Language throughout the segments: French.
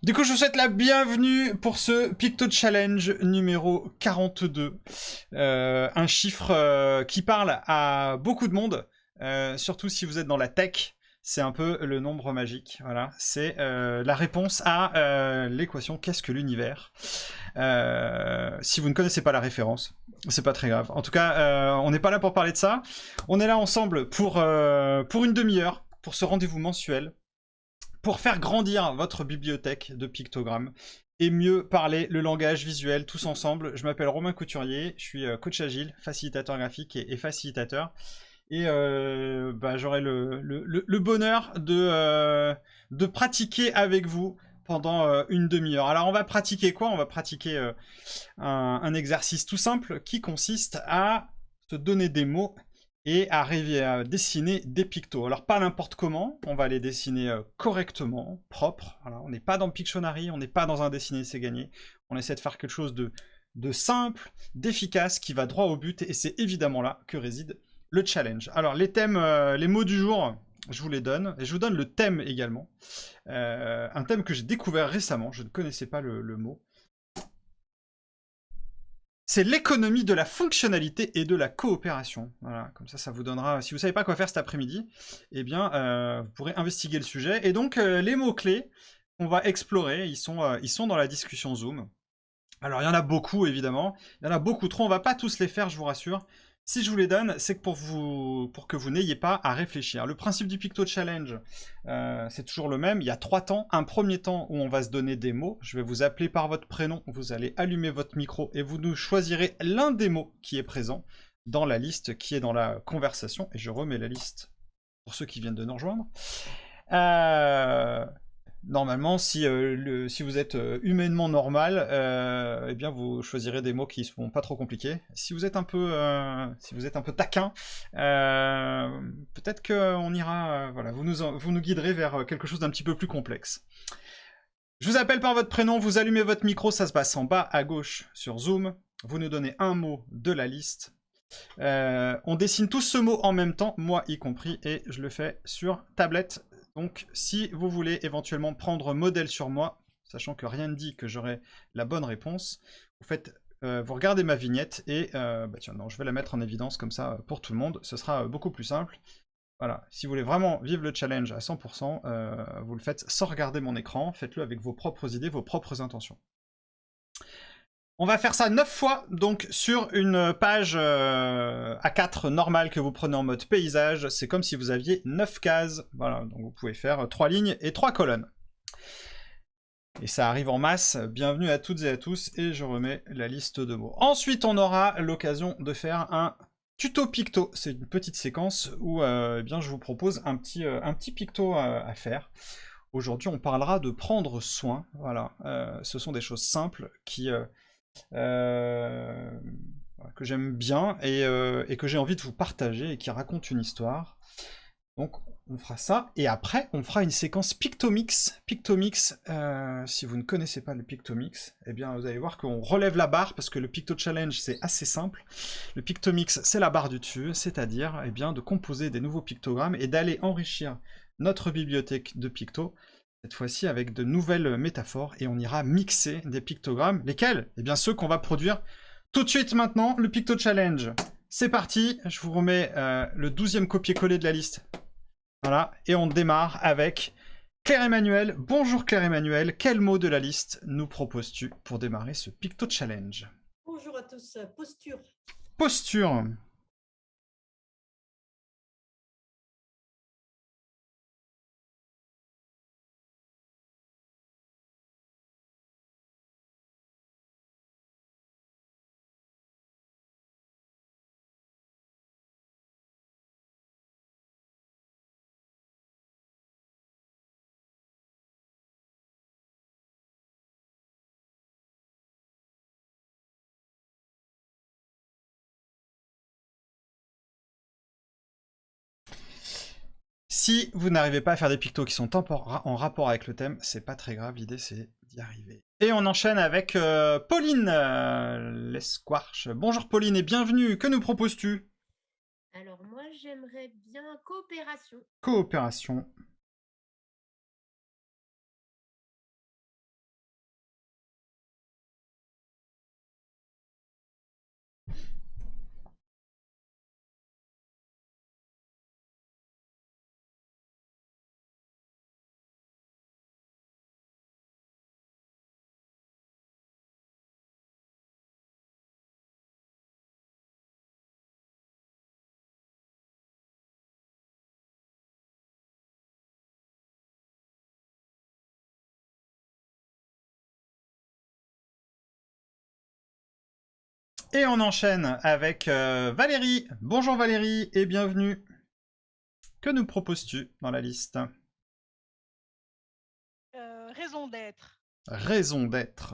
Du coup, je vous souhaite la bienvenue pour ce Picto Challenge numéro 42. Un chiffre qui parle à beaucoup de monde, surtout si vous êtes dans la tech. C'est un peu le nombre magique. Voilà, c'est la réponse à l'équation qu'est-ce que l'univers. Si vous ne connaissez pas la référence, c'est pas très grave. En tout cas, on n'est pas là pour parler de ça. On est là ensemble pour une demi-heure, pour ce rendez-vous mensuel, pour faire grandir votre bibliothèque de pictogrammes et mieux parler le langage visuel tous ensemble. Je m'appelle Romain Couturier, je suis coach agile, facilitateur graphique et facilitateur. Et j'aurai le bonheur de pratiquer avec vous pendant une demi-heure. Alors on va pratiquer quoi? On va pratiquer un exercice tout simple qui consiste à se donner des mots et arriver à dessiner des pictos. Alors pas n'importe comment, on va les dessiner correctement, propre. Voilà, on n'est pas dans le Pictionary, on n'est pas dans un dessiner c'est gagné. On essaie de faire quelque chose de simple, d'efficace, qui va droit au but, et c'est évidemment là que réside le challenge. Alors les thèmes, les mots du jour, je vous les donne, et je vous donne le thème également. Un thème que j'ai découvert récemment, je ne connaissais pas le mot. C'est l'économie de la fonctionnalité et de la coopération. Voilà, comme ça vous donnera... Si vous ne savez pas quoi faire cet après-midi, eh bien, vous pourrez investiguer le sujet. Et donc, les mots-clés qu'on va explorer, ils sont dans la discussion Zoom. Alors, il y en a beaucoup, évidemment. Il y en a beaucoup trop. On ne va pas tous les faire, je vous rassure. Si je vous les donne, c'est que pour que vous n'ayez pas à réfléchir. Le principe du Picto Challenge, c'est toujours le même. Il y a 3 temps. Un premier temps où on va se donner des mots. Je vais vous appeler par votre prénom. Vous allez allumer votre micro et vous nous choisirez l'un des mots qui est présent dans la liste qui est dans la conversation. Et je remets la liste pour ceux qui viennent de nous rejoindre. Normalement, si vous êtes humainement normal, eh bien vous choisirez des mots qui ne sont pas trop compliqués. Si vous êtes un peu taquin, peut-être qu'on ira, voilà, vous nous guiderez vers quelque chose d'un petit peu plus complexe. Je vous appelle par votre prénom, vous allumez votre micro, ça se passe en bas à gauche sur Zoom. Vous nous donnez un mot de la liste. On dessine tous ce mot en même temps, moi y compris, et je le fais sur tablette. Donc, si vous voulez éventuellement prendre modèle sur moi, sachant que rien ne dit que j'aurai la bonne réponse, vous regardez ma vignette et tiens, non, je vais la mettre en évidence comme ça pour tout le monde. Ce sera beaucoup plus simple. Voilà, si vous voulez vraiment vivre le challenge à 100%, vous le faites sans regarder mon écran. Faites-le avec vos propres idées, vos propres intentions. On va faire ça 9 fois, donc sur une page A4 normale que vous prenez en mode paysage. C'est comme si vous aviez 9 cases. Voilà, donc vous pouvez faire 3 lignes et 3 colonnes. Et ça arrive en masse. Bienvenue à toutes et à tous. Et je remets la liste de mots. Ensuite, on aura l'occasion de faire un tuto picto. C'est une petite séquence où eh bien, je vous propose un petit picto à faire. Aujourd'hui, on parlera de prendre soin. Voilà, ce sont des choses simples que j'aime bien et que j'ai envie de vous partager et qui raconte une histoire. Donc on fera ça, et après on fera une séquence Pictomix. Pictomix, si vous ne connaissez pas le Pictomix, eh bien vous allez voir qu'on relève la barre, parce que le Picto Challenge c'est assez simple. Le Pictomix c'est la barre du dessus, c'est-à-dire eh bien, de composer des nouveaux pictogrammes et d'aller enrichir notre bibliothèque de pictos, cette fois-ci avec de nouvelles métaphores, et on ira mixer des pictogrammes. Lesquels? Eh bien ceux qu'on va produire tout de suite maintenant, le Picto Challenge. C'est parti, je vous remets le 12e copier-coller de la liste. Voilà, et on démarre avec Claire-Emmanuel. Bonjour Claire-Emmanuel, quel mot de la liste nous proposes-tu pour démarrer ce Picto Challenge? Bonjour à tous, posture. Posture. Si vous n'arrivez pas à faire des pictos qui sont en rapport avec le thème, c'est pas très grave, l'idée c'est d'y arriver. Et on enchaîne avec Pauline Lesquarche. Bonjour Pauline et bienvenue, que nous proposes-tu? Alors moi, j'aimerais bien coopération. Coopération. Et on enchaîne avec Valérie. Bonjour Valérie et bienvenue. Que nous proposes-tu dans la liste? Raison d'être. Raison d'être.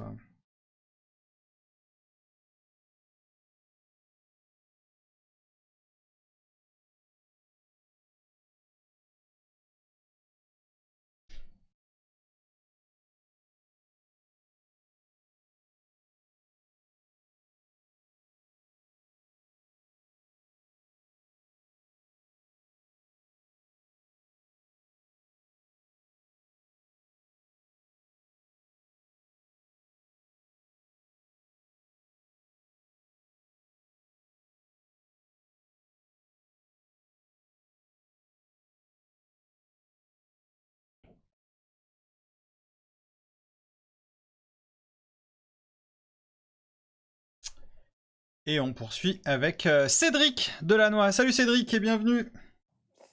Et on poursuit avec Cédric Delannoy. Salut Cédric et bienvenue.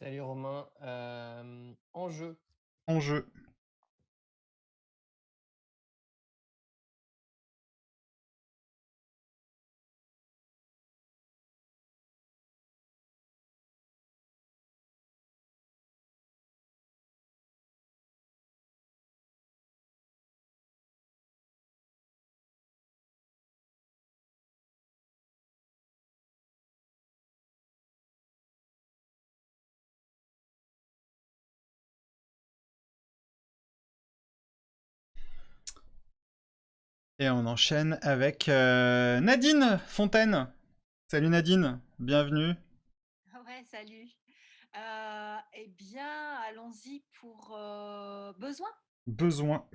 Salut Romain. Enjeu. Enjeu. Et on enchaîne avec Nadine Fontaine. Salut Nadine, bienvenue. Ouais, salut. Eh bien, allons-y pour besoin. Besoin.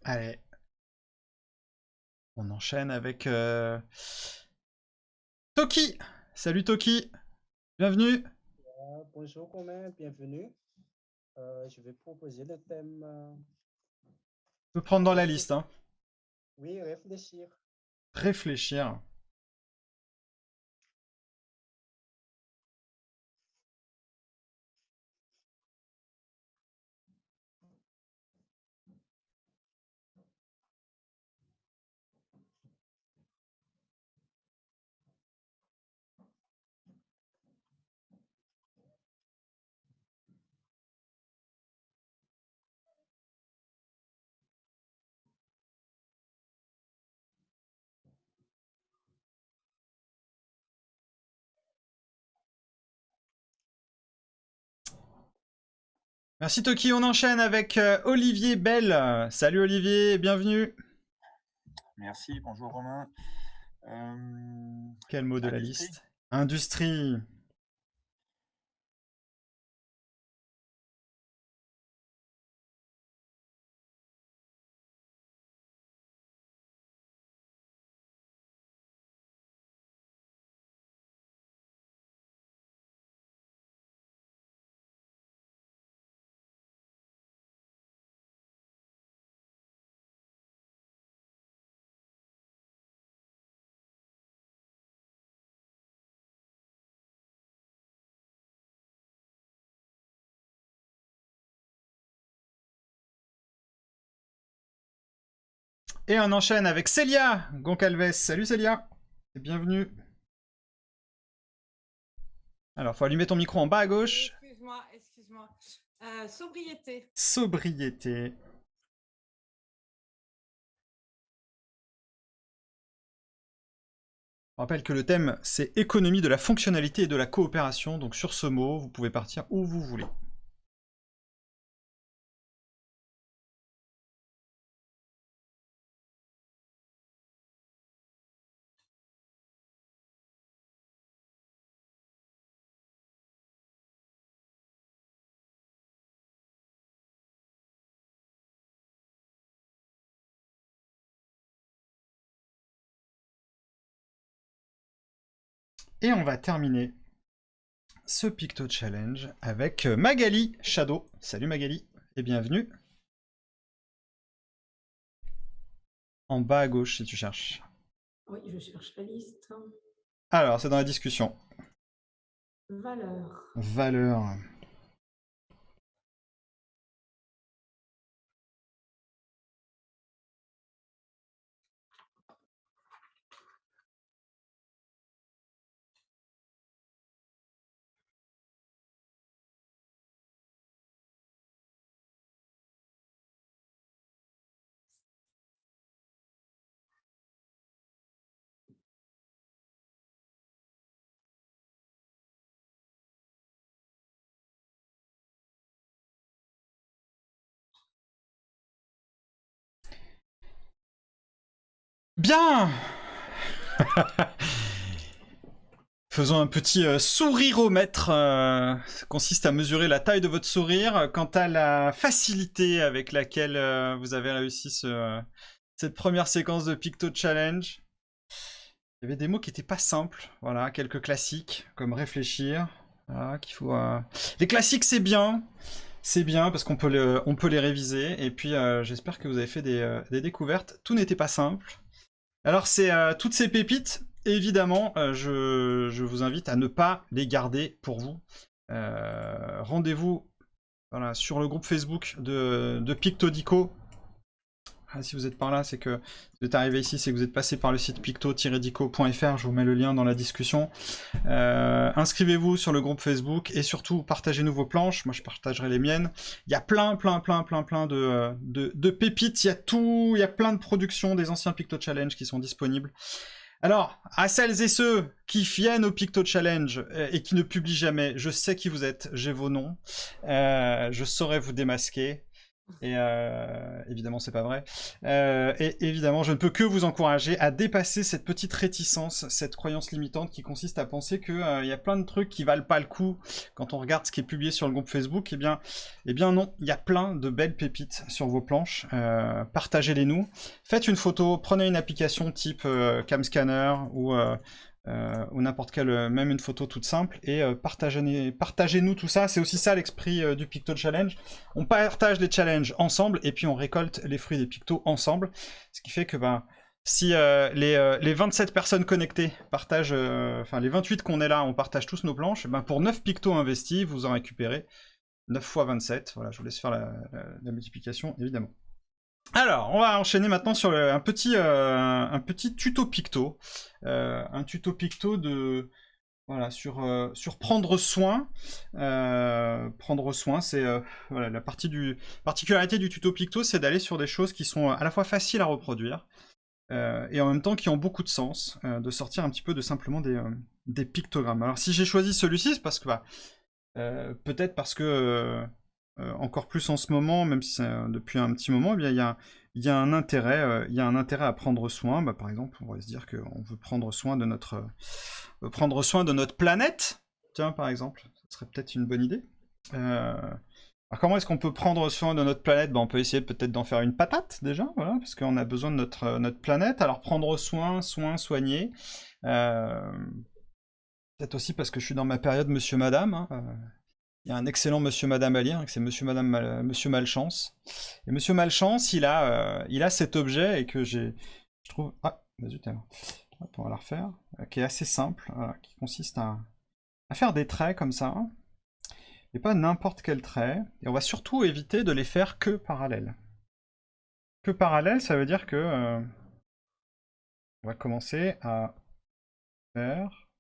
Allez. On enchaîne avec Toki. Salut Toki, bienvenue. Bonjour Romain, bienvenue. Je vais proposer le thème. Je peux prendre dans la liste. Hein. Oui, réfléchir. Réfléchir. Merci Toki, on enchaîne avec Olivier Bell. Salut Olivier, bienvenue. Merci, bonjour Romain. Quel mot de la liste? Industrie. Et on enchaîne avec Célia Goncalves. Salut Célia, et bienvenue. Alors, faut allumer ton micro en bas à gauche. Excuse-moi, excuse-moi. Sobriété. Sobriété. Je rappelle que le thème, c'est économie de la fonctionnalité et de la coopération. Donc sur ce mot, vous pouvez partir où vous voulez. Et on va terminer ce Picto Challenge avec Magali Shadow. Salut Magali et bienvenue. En bas à gauche si tu cherches. Oui, je cherche la liste. Alors, c'est dans la discussion. Valeur. Valeur. Bien. Faisons un petit souriromètre. Ça consiste à mesurer la taille de votre sourire quant à la facilité avec laquelle vous avez réussi cette première séquence de Picto Challenge. Il y avait des mots qui n'étaient pas simples. Voilà, quelques classiques comme réfléchir. Voilà, qu'il faut. Les classiques, c'est bien. C'est bien parce qu'on peut, on peut les réviser. Et puis, j'espère que vous avez fait des découvertes. Tout n'était pas simple. Alors, c'est toutes ces pépites. Évidemment, je vous invite à ne pas les garder pour vous. Rendez-vous voilà, sur le groupe Facebook de Pictodico. Ah, si vous êtes par là, c'est que vous êtes arrivé ici, c'est que vous êtes passé par le site picto-dico.fr. Je vous mets le lien dans la discussion. Inscrivez-vous sur le groupe Facebook et surtout partagez-nous vos planches. Moi, je partagerai les miennes. Il y a plein de pépites. Il y a tout, il y a plein de productions des anciens Picto Challenge qui sont disponibles. Alors, à celles et ceux qui viennent au Picto Challenge et qui ne publient jamais, je sais qui vous êtes, j'ai vos noms, je saurai vous démasquer. Et évidemment, c'est pas vrai. Et évidemment, je ne peux que vous encourager à dépasser cette petite réticence, cette croyance limitante qui consiste à penser qu'il y a plein de trucs qui valent pas le coup quand on regarde ce qui est publié sur le groupe Facebook. Eh bien non, il y a plein de belles pépites sur vos planches. Partagez-les nous. Faites une photo, prenez une application type Camscanner ou n'importe quelle, même une photo toute simple, et partagez-nous tout ça. C'est aussi ça l'esprit du Picto Challenge. On partage les challenges ensemble, et puis on récolte les fruits des pictos ensemble. Ce qui fait que si les 27 personnes connectées partagent, enfin les 28 qu'on est là, on partage tous nos planches, pour 9 pictos investis, vous en récupérez 9 fois 27. Voilà, je vous laisse faire la multiplication, évidemment. Alors, on va enchaîner maintenant sur un petit tuto picto. Un tuto picto de... Voilà, sur prendre soin. Prendre soin, c'est... voilà, la particularité du tuto picto, c'est d'aller sur des choses qui sont à la fois faciles à reproduire, et en même temps qui ont beaucoup de sens, de sortir un petit peu de simplement des pictogrammes. Alors, si j'ai choisi celui-ci, c'est parce que... peut-être parce que... encore plus en ce moment, même si c'est depuis un petit moment, eh bien, il y a un intérêt à prendre soin. Par exemple, on pourrait se dire qu'on veut prendre soin de notre planète. Tiens, par exemple, ce serait peut-être une bonne idée. Alors comment est-ce qu'on peut prendre soin de notre planète ? On peut essayer peut-être d'en faire une patate déjà, voilà, parce qu'on a besoin de notre planète. Alors prendre soin, soigner. Peut-être aussi parce que je suis dans ma période Monsieur Madame. Hein, il y a un excellent Monsieur Madame à lire, c'est Monsieur Malchance. Et Monsieur Malchance, il a cet objet et que je trouve... Ah, zut alors. On va la refaire. Qui est assez simple, qui consiste à faire des traits comme ça. Et pas n'importe quel trait. Et on va surtout éviter de les faire que parallèles. Que parallèles, ça veut dire que... on va commencer à faire...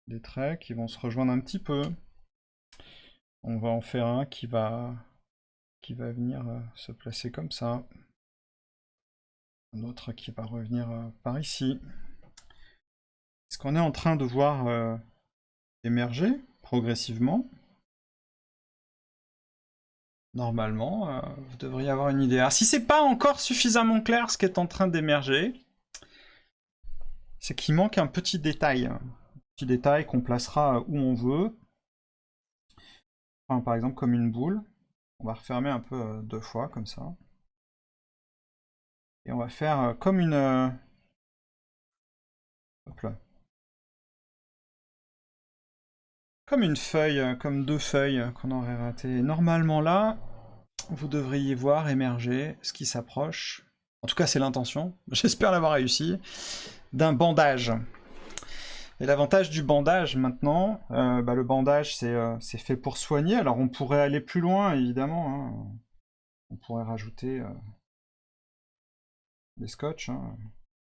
des traits qui vont se rejoindre un petit peu. On va en faire un qui va venir se placer comme ça. Un autre qui va revenir par ici. Ce qu'on est en train de voir émerger progressivement. Normalement, vous devriez avoir une idée. Alors, si c'est pas encore suffisamment clair ce qui est en train d'émerger, c'est qu'il manque un petit détail. Un petit détail qu'on placera où on veut. Enfin, par exemple, comme une boule. On va refermer un peu 2 fois, comme ça. Et on va faire comme une... Hop là. Comme une feuille, comme 2 feuilles qu'on aurait ratées. Normalement là, vous devriez voir émerger ce qui s'approche. En tout cas, c'est l'intention. J'espère l'avoir réussi. D'un bandage. Et l'avantage du bandage maintenant, le bandage c'est fait pour soigner. Alors on pourrait aller plus loin évidemment. Hein. On pourrait rajouter des scotch hein,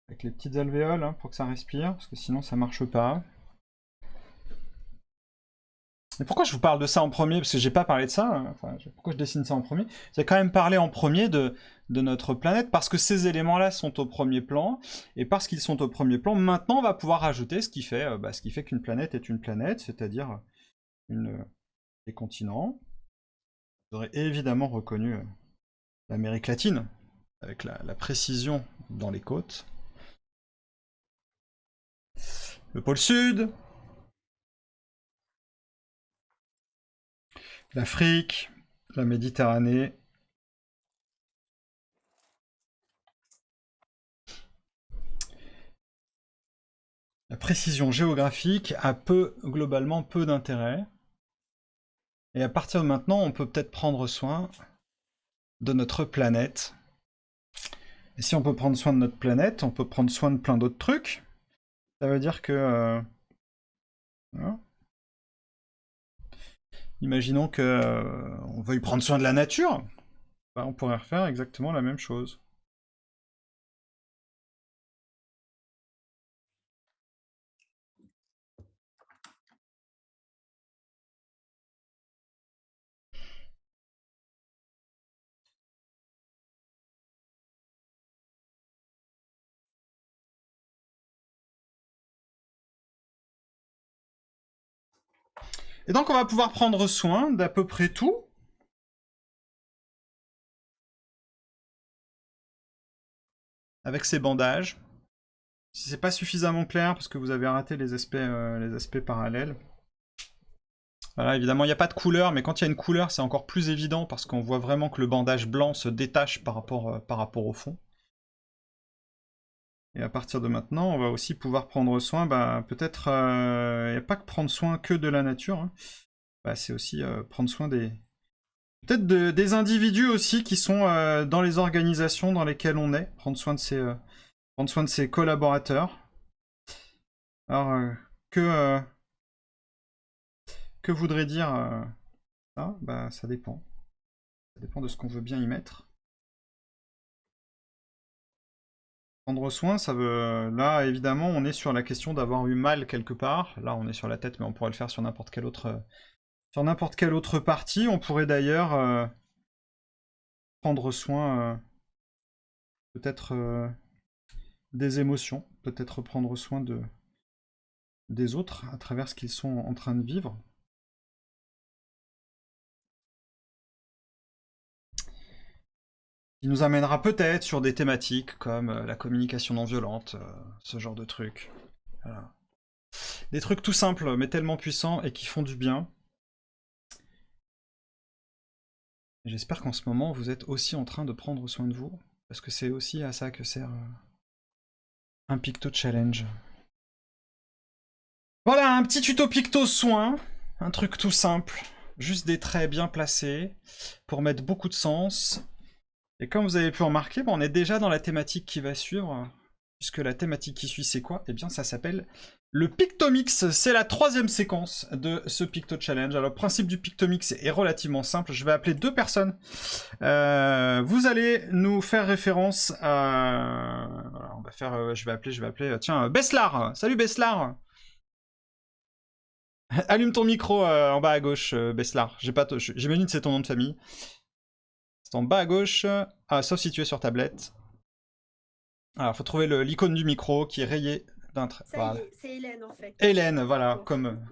avec les petites alvéoles hein, pour que ça respire, parce que sinon ça marche pas. Et pourquoi je vous parle de ça en premier? Parce que j'ai pas parlé de ça. Hein. Enfin, pourquoi je dessine ça en premier? J'ai quand même parlé en premier de notre planète, parce que ces éléments-là sont au premier plan, et parce qu'ils sont au premier plan, maintenant on va pouvoir rajouter ce qui fait qu'une planète est une planète, c'est-à-dire des continents. Vous aurez évidemment reconnu l'Amérique latine, avec la précision dans les côtes. Le pôle sud. L'Afrique, la Méditerranée. La précision géographique a globalement peu d'intérêt. Et à partir de maintenant, on peut peut-être prendre soin de notre planète. Et si on peut prendre soin de notre planète, on peut prendre soin de plein d'autres trucs. Ça veut dire que... Voilà. Imaginons qu'on veuille prendre soin de la nature. Bah, on pourrait refaire exactement la même chose. Et donc on va pouvoir prendre soin d'à peu près tout. Avec ces bandages. Si c'est pas suffisamment clair, parce que vous avez raté les aspects parallèles. Voilà, évidemment, il n'y a pas de couleur, mais quand il y a une couleur, c'est encore plus évident, parce qu'on voit vraiment que le bandage blanc se détache par rapport au fond. Et à partir de maintenant, on va aussi pouvoir prendre soin, peut-être, il n'y a pas que prendre soin que de la nature, hein. C'est aussi prendre soin peut-être des individus aussi qui sont dans les organisations dans lesquelles on est, prendre soin de ses collaborateurs. Alors, que voudrait dire ça? Ça dépend. Ça dépend de ce qu'on veut bien y mettre. Prendre soin, ça veut... Là, évidemment, on est sur la question d'avoir eu mal quelque part. Là, on est sur la tête, mais on pourrait le faire sur n'importe quelle autre partie. On pourrait d'ailleurs prendre soin peut-être des émotions, peut-être prendre soin des autres à travers ce qu'ils sont en train de vivre. Il nous amènera peut-être sur des thématiques comme la communication non violente, ce genre de trucs. Voilà. Des trucs tout simples, mais tellement puissants et qui font du bien. J'espère qu'en ce moment, vous êtes aussi en train de prendre soin de vous, parce que c'est aussi à ça que sert un Picto Challenge. Voilà, un petit tuto Picto soin, un truc tout simple, juste des traits bien placés, pour mettre beaucoup de sens. Et comme vous avez pu remarquer, on est déjà dans la thématique qui va suivre, puisque la thématique qui suit, c'est quoi? Eh bien, ça s'appelle le Pictomix. C'est la 3e séquence de ce Picto Challenge. Alors, le principe du Pictomix est relativement simple. Je vais appeler 2 personnes. Vous allez nous faire référence à... Voilà, on va faire... je vais appeler... Tiens, Beslar. Salut Beslar. Allume ton micro en bas à gauche, Beslar. J'imagine que c'est ton nom de famille. C'est en bas à gauche. Ah, sauf si tu es sur tablette. Alors, faut trouver l'icône du micro qui est rayée d'un trait. Ça Voilà. y est, c'est Hélène en fait. Hélène, voilà, Bon. comme...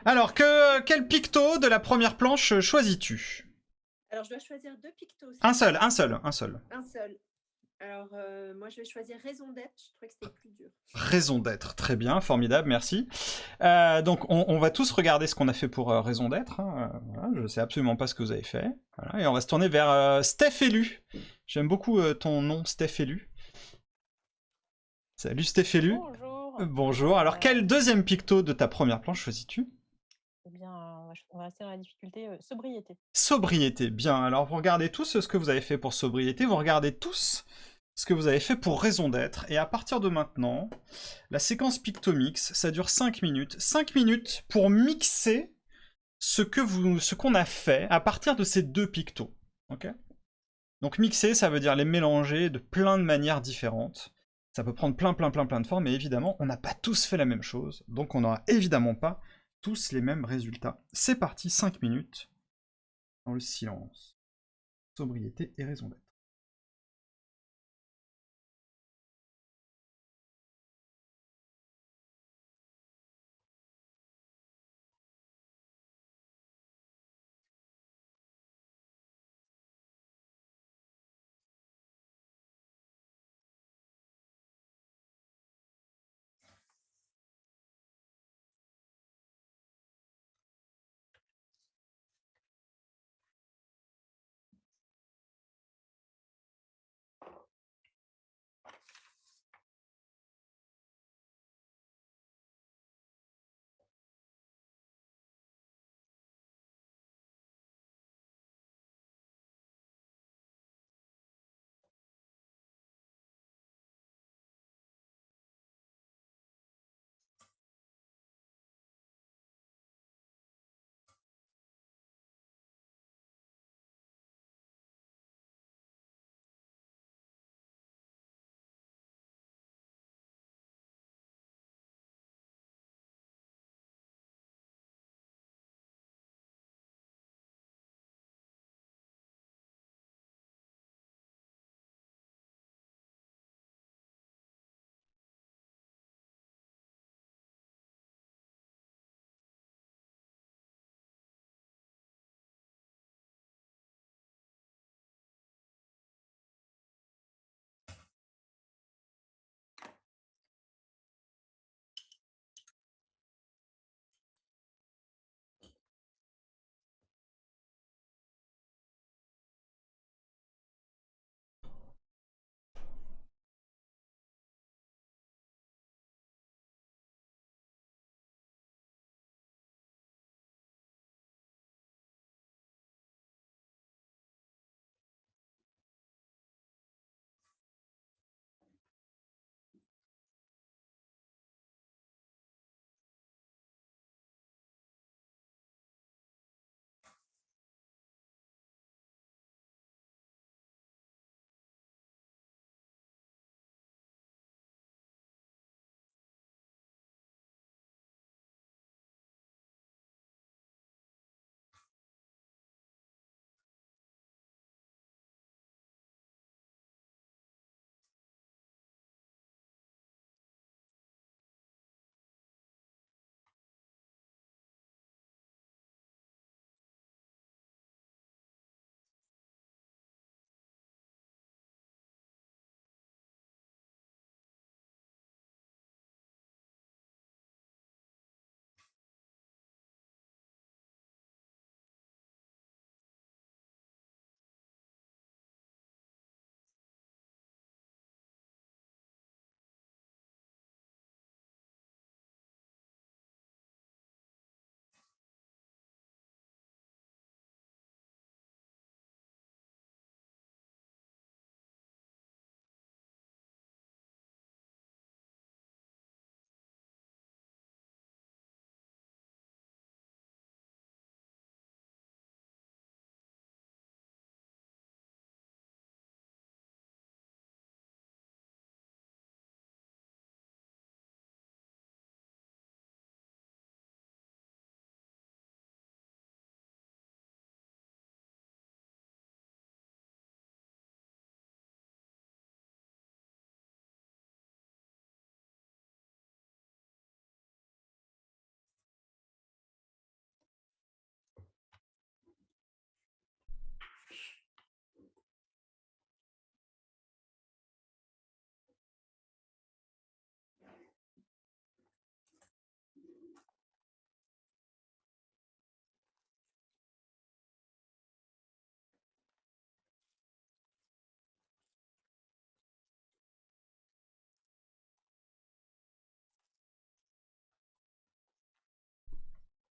Alors, quel picto de la première planche choisis-tu? Alors, je dois choisir 2 pictos. Un seul. Un seul. Alors, moi, je vais choisir raison d'être. Je trouvais que c'était plus dur. Raison d'être, très bien, formidable, merci. Donc, on va tous regarder ce qu'on a fait pour raison d'être. Hein. Voilà, je sais absolument pas ce que vous avez fait. Voilà, et on va se tourner vers Steph Élu. J'aime beaucoup ton nom, Steph Élu. Salut Steph Élu. Bonjour. Bonjour. Alors, quel deuxième picto de ta première planche choisis-tu? Eh bien, on va rester dans la difficulté sobriété. Sobriété, bien. Alors, vous regardez tous ce que vous avez fait pour sobriété, vous regardez tous ce que vous avez fait pour raison d'être, et à partir de maintenant, la séquence Pictomix, ça dure 5 minutes. 5 minutes pour mixer ce qu'on a fait à partir de ces 2 pictos. Ok ? Donc mixer, ça veut dire les mélanger de plein de manières différentes. Ça peut prendre plein de formes, mais évidemment, on n'a pas tous fait la même chose, donc on n'aura évidemment pas tous les mêmes résultats. C'est parti, 5 minutes dans le silence. Sobriété et raison d'être.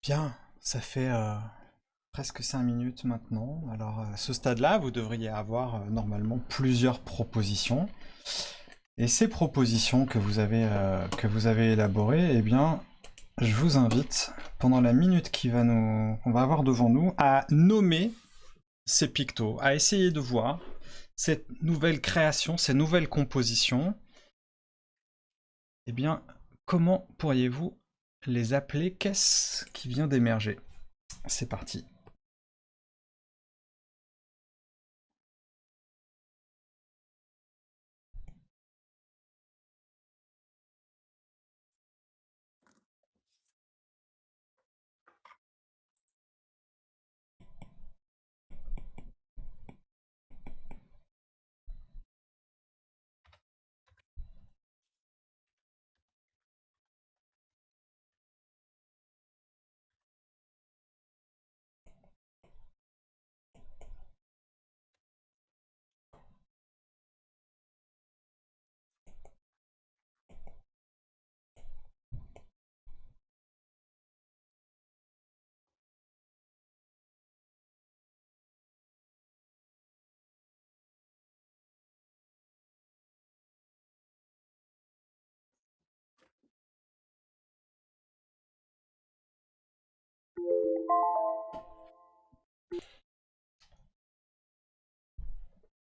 Bien, ça fait presque 5 minutes maintenant. Alors à ce stade-là, vous devriez avoir normalement plusieurs propositions. Et ces propositions que vous avez élaborées, eh bien, je vous invite, pendant la minute qu'on va avoir devant nous, à nommer ces pictos, à essayer de voir cette nouvelle création, ces nouvelles compositions. Eh bien, comment pourriez-vous les appeler? Qu'est-ce qui vient d'émerger? C'est parti.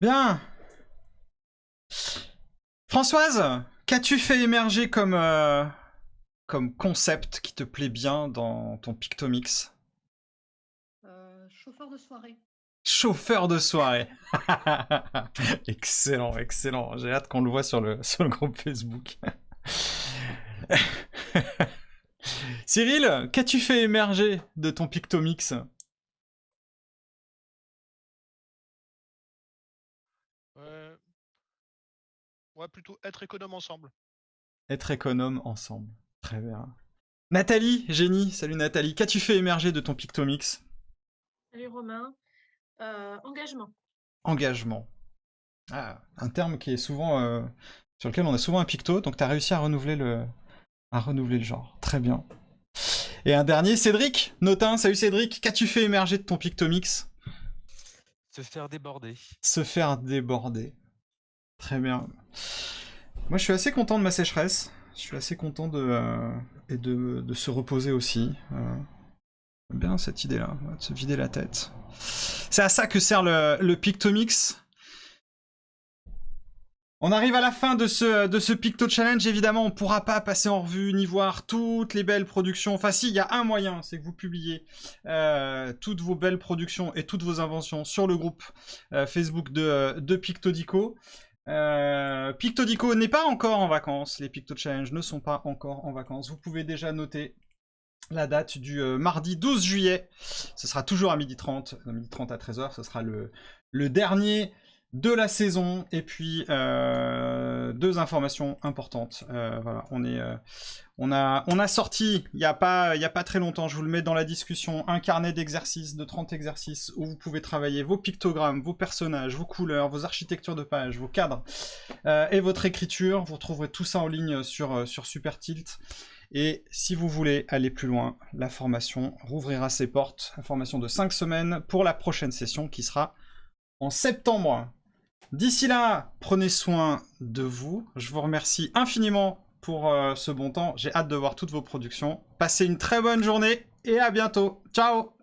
Bien. Françoise, qu'as-tu fait émerger comme concept qui te plaît bien dans ton Pictomix? Chauffeur de soirée. Chauffeur de soirée. Excellent, excellent. J'ai hâte qu'on le voit sur le groupe Facebook. Cyril, qu'as-tu fait émerger de ton Pictomix? Ouais, plutôt être économe ensemble. Être économe ensemble. Très bien. Nathalie, génie. Salut Nathalie. Qu'as-tu fait émerger de ton Pictomix? Salut Romain. Engagement. Engagement. Ah, un terme qui est souvent sur lequel on a souvent un picto, donc tu as réussi à renouveler le genre. Très bien. Et un dernier, Cédric Notin. Salut Cédric. Qu'as-tu fait émerger de ton Pictomix? Se faire déborder. Se faire déborder. Très bien. Moi, je suis assez content de ma sécheresse. Je suis assez content de se reposer aussi. J'aime bien cette idée-là, de se vider la tête. C'est à ça que sert le Pictomix. On arrive à la fin de ce Picto Challenge. Évidemment, on ne pourra pas passer en revue ni voir toutes les belles productions. Enfin, si, il y a un moyen, c'est que vous publiez toutes vos belles productions et toutes vos inventions sur le groupe Facebook de Pictodico. Pictodico n'est pas encore en vacances. Les Picto Challenge ne sont pas encore en vacances. Vous pouvez déjà noter la date du mardi 12 juillet. Ce sera toujours à 12h30, à 12h30 à 13h. Ce sera le dernier de la saison. Et puis, deux informations importantes. Voilà, on a sorti, il y a pas très longtemps, je vous le mets dans la discussion, un carnet d'exercices, de 30 exercices, où vous pouvez travailler vos pictogrammes, vos personnages, vos couleurs, vos architectures de pages, vos cadres, et votre écriture. Vous retrouverez tout ça en ligne sur Supertilt. Et si vous voulez aller plus loin, la formation rouvrira ses portes. La formation de 5 semaines pour la prochaine session qui sera en septembre. D'ici là, prenez soin de vous. Je vous remercie infiniment pour ce bon temps. J'ai hâte de voir toutes vos productions. Passez une très bonne journée et à bientôt. Ciao!